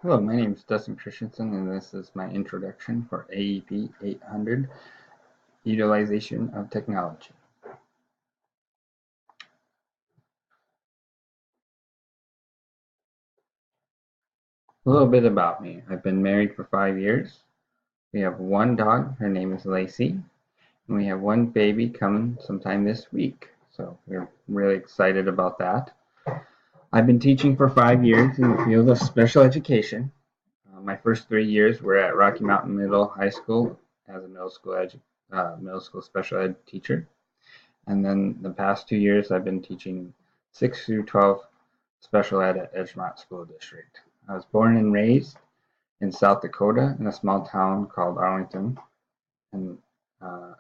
Hello, my name is Dustin Christensen, and this is my introduction for AEP 800, Utilization of Technology. A little bit about me. I've been married for 5 years. We have one dog, her name is Lacey, and we have one baby coming sometime this week. So we're really excited about that. I've been teaching for 5 years in the field of special education. My first 3 years were at Rocky Mountain Middle High School as a middle school special ed teacher. And then the past 2 years, I've been teaching 6 through 12 special ed at Edgemont School District. I was born and raised in South Dakota in a small town called Arlington, and uh,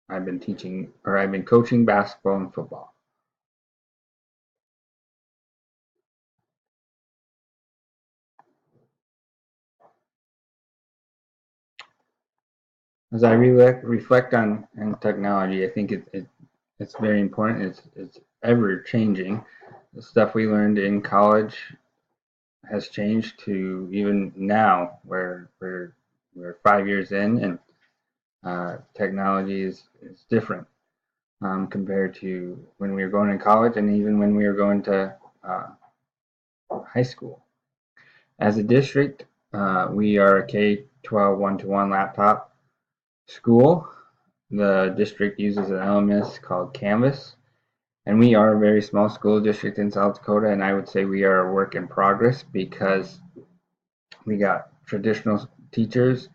I've been coaching basketball and football. As I reflect on technology, I think it's very important. It's ever changing. The stuff we learned in college has changed to even now, where we're 5 years in, and technology is different compared to when we were going to college and even when we were going to high school. As a district, we are a K-12 one-to-one laptop school. The district uses an LMS called Canvas, and we are a very small school district in South Dakota, and I would say we are a work in progress because we got traditional teachers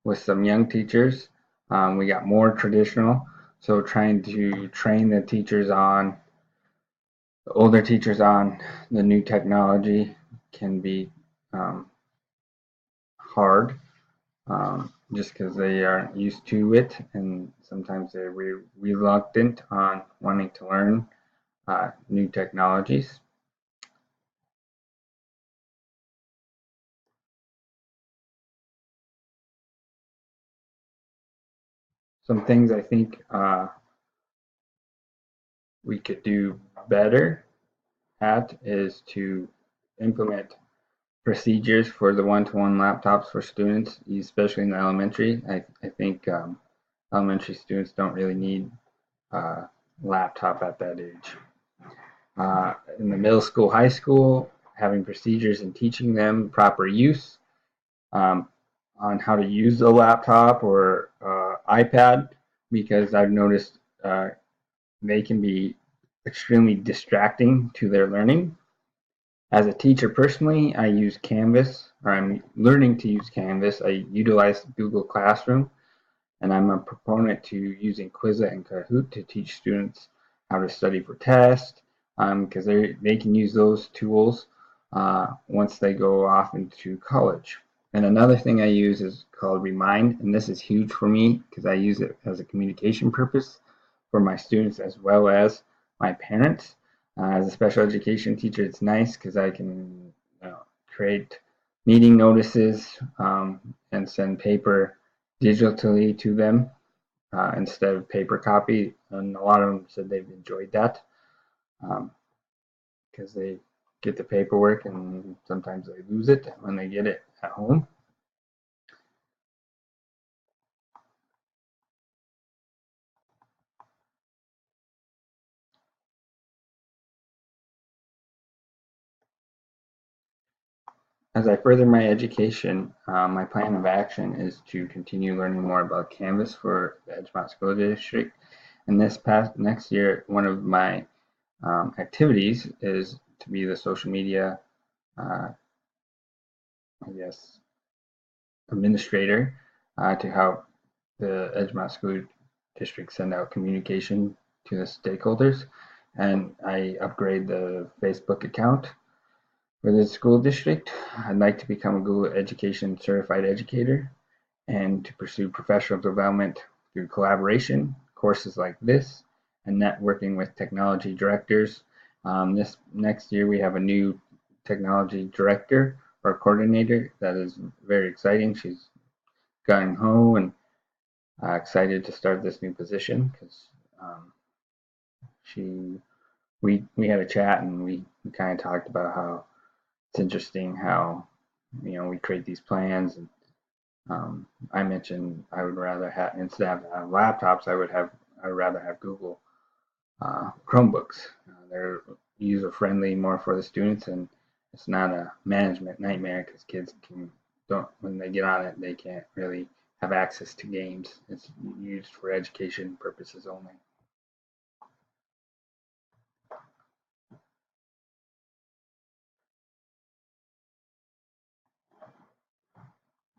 with some young teachers. We got more traditional, so trying to train the older teachers on the new technology can be um, hard, just because they aren't used to it, and sometimes they're reluctant on wanting to learn new technologies. Some things I think we could do better at is to implement procedures for the one-to-one laptops for students, especially in the elementary. I think elementary students don't really need a laptop at that age. In the middle school, high school, having procedures and teaching them proper use um, on how to use a laptop or iPad, because I've noticed they can be extremely distracting to their learning. As a teacher personally, I use Canvas, or I'm learning to use Canvas. I utilize Google Classroom, and I'm a proponent to using Quizlet and Kahoot to teach students how to study for tests, because they can use those tools once they go off into college. And another thing I use is called Remind, and this is huge for me because I use it as a communication purpose for my students as well as my parents. As a special education teacher, it's nice because I can create meeting notices and send paper digitally to them instead of paper copy. And a lot of them said they've enjoyed that because they get the paperwork and sometimes they lose it when they get it at home. As I further my education, my plan of action is to continue learning more about Canvas for the Edgemont School District. And this past next year, one of my activities is to be the social media, uh, I guess, administrator to help the Edgemont School District send out communication to the stakeholders. And I upgrade the Facebook account for the school district. I'd like to become a Google Education Certified Educator and to pursue professional development through collaboration, courses like this, and networking with technology directors. This next year, we have a new technology director or coordinator that is very exciting. She's gung ho and excited to start this new position because she we had a chat and we kind of talked about how it's interesting how we create these plans. And I mentioned I would rather have, instead of laptops, I would rather have Google Chromebooks. They're user friendly, more for the students, and it's not a management nightmare because kids can don't when they get on it they can't really have access to games. It's used for education purposes only.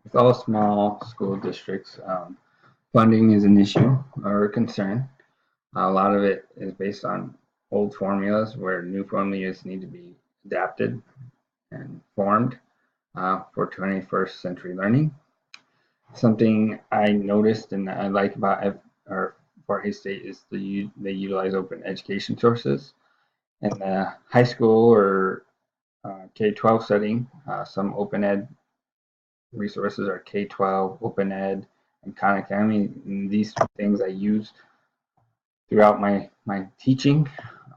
With all small school districts, funding is an issue or a concern. A lot of it is based on old formulas where new formulas need to be adapted and formed for 21st century learning. Something I noticed and I like about our Fort Hays State is they utilize open education sources. In the high school or K-12 setting, some open ed resources are K-12, open ed, and Khan Academy. And these things I use throughout my teaching.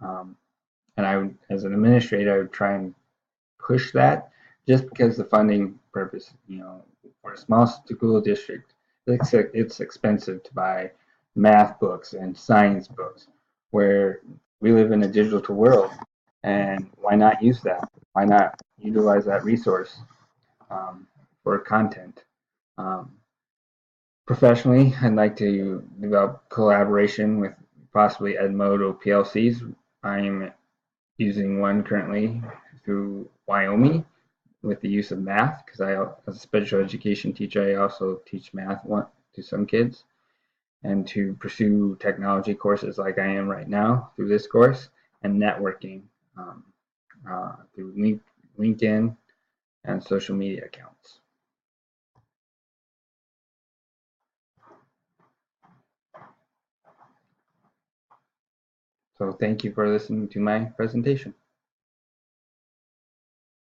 Um, and I would, as an administrator, I would try and push that just because the funding purpose, for a small school district, it's expensive to buy math books and science books, where we live in a digital world, and why not use that? Why not utilize that resource for content? Um, Professionally, I'd like to develop collaboration with possibly Edmodo PLCs. I am using one currently through Wyoming with the use of math because as a special education teacher, I also teach math to some kids, and to pursue technology courses like I am right now through this course, and networking um, through LinkedIn and social media accounts. So thank you for listening to my presentation.